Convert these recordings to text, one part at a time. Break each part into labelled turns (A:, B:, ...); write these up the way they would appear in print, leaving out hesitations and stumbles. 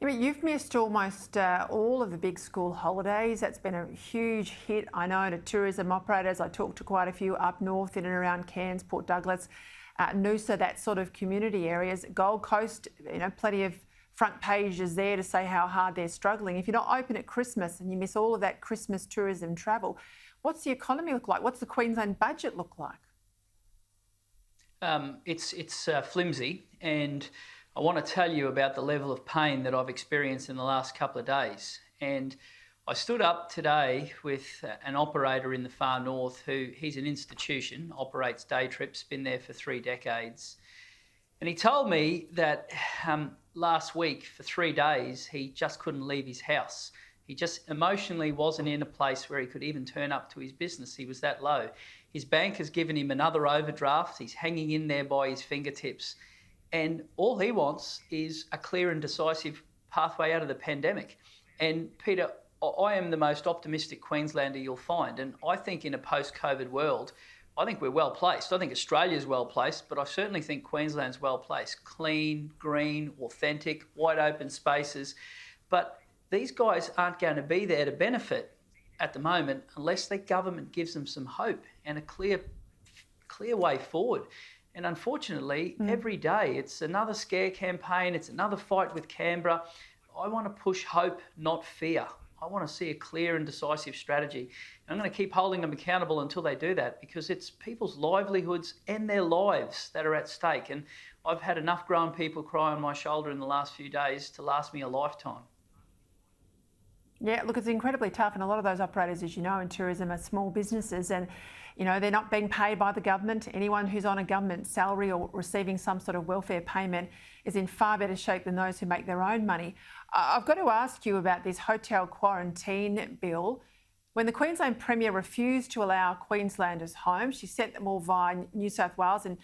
A: You've missed almost all of the big school holidays. That's been a huge hit, I know, to tourism operators. I talked to quite a few up north in and around Cairns, Port Douglas, Noosa, that sort of community areas. Gold Coast, plenty of front pages there to say how hard they're struggling. If you're not open at Christmas and you miss all of that Christmas tourism travel, what's the economy look like? What's the Queensland budget look like?
B: It's flimsy, and I want to tell you about the level of pain that I've experienced in the last couple of days. And I stood up today with an operator in the far north he's an institution, operates day trips, been there for 3 decades. And he told me that last week for 3 days, he just couldn't leave his house. He just emotionally wasn't in a place where he could even turn up to his business. He was that low. His bank has given him another overdraft. He's hanging in there by his fingertips. And all he wants is a clear and decisive pathway out of the pandemic. And Peter, I am the most optimistic Queenslander you'll find. And I think in a post-COVID world, I think we're well placed. I think Australia's well placed, but I certainly think Queensland's well placed. Clean, green, authentic, wide open spaces. But these guys aren't going to be there to benefit at the moment unless the government gives them some hope and a clear way forward. And unfortunately, every day it's another scare campaign, it's another fight with Canberra. I want to push hope, not fear. I want to see a clear and decisive strategy. And I'm going to keep holding them accountable until they do that, because it's people's livelihoods and their lives that are at stake. And I've had enough grown people cry on my shoulder in the last few days to last me a lifetime.
A: Yeah, look, it's incredibly tough, and a lot of those operators, as you know, in tourism are small businesses, and they're not being paid by the government. Anyone who's on a government salary or receiving some sort of welfare payment is in far better shape than those who make their own money. I've got to ask you about this hotel quarantine bill. When the Queensland Premier refused to allow Queenslanders home, she sent them all via New South Wales, and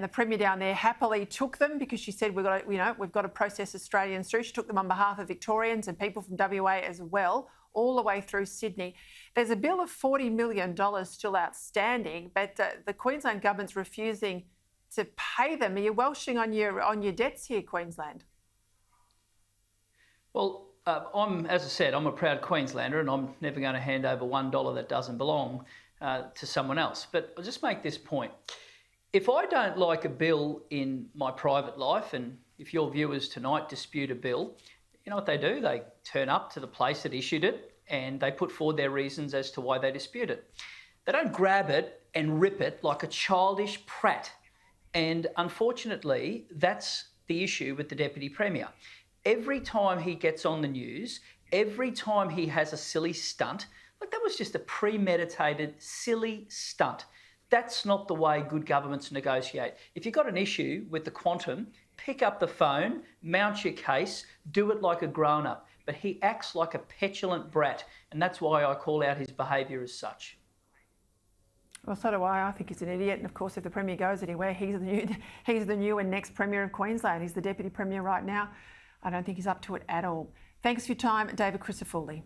A: the Premier down there happily took them because she said we've got to process Australians through. She took them on behalf of Victorians and people from WA as well, all the way through Sydney. There's a bill of $40 million still outstanding, but the Queensland government's refusing to pay them. Are you welshing on your debts here, Queensland?
B: Well, as I said, I'm a proud Queenslander, and I'm never going to hand over $1 that doesn't belong to someone else. But I'll just make this point. If I don't like a bill in my private life, and if your viewers tonight dispute a bill, you know what they do? They turn up to the place that issued it and they put forward their reasons as to why they dispute it. They don't grab it and rip it like a childish prat. And unfortunately, that's the issue with the Deputy Premier. Every time he gets on the news, every time he has a silly stunt, like that was just a premeditated, silly stunt. That's not the way good governments negotiate. If you've got an issue with the quantum, pick up the phone, mount your case, do it like a grown-up. But he acts like a petulant brat, and that's why I call out his behaviour as such.
A: Well, so do I. I think he's an idiot. And of course, if the Premier goes anywhere, he's the new and next Premier of Queensland. He's the Deputy Premier right now. I don't think he's up to it at all. Thanks for your time, David Crisafulli.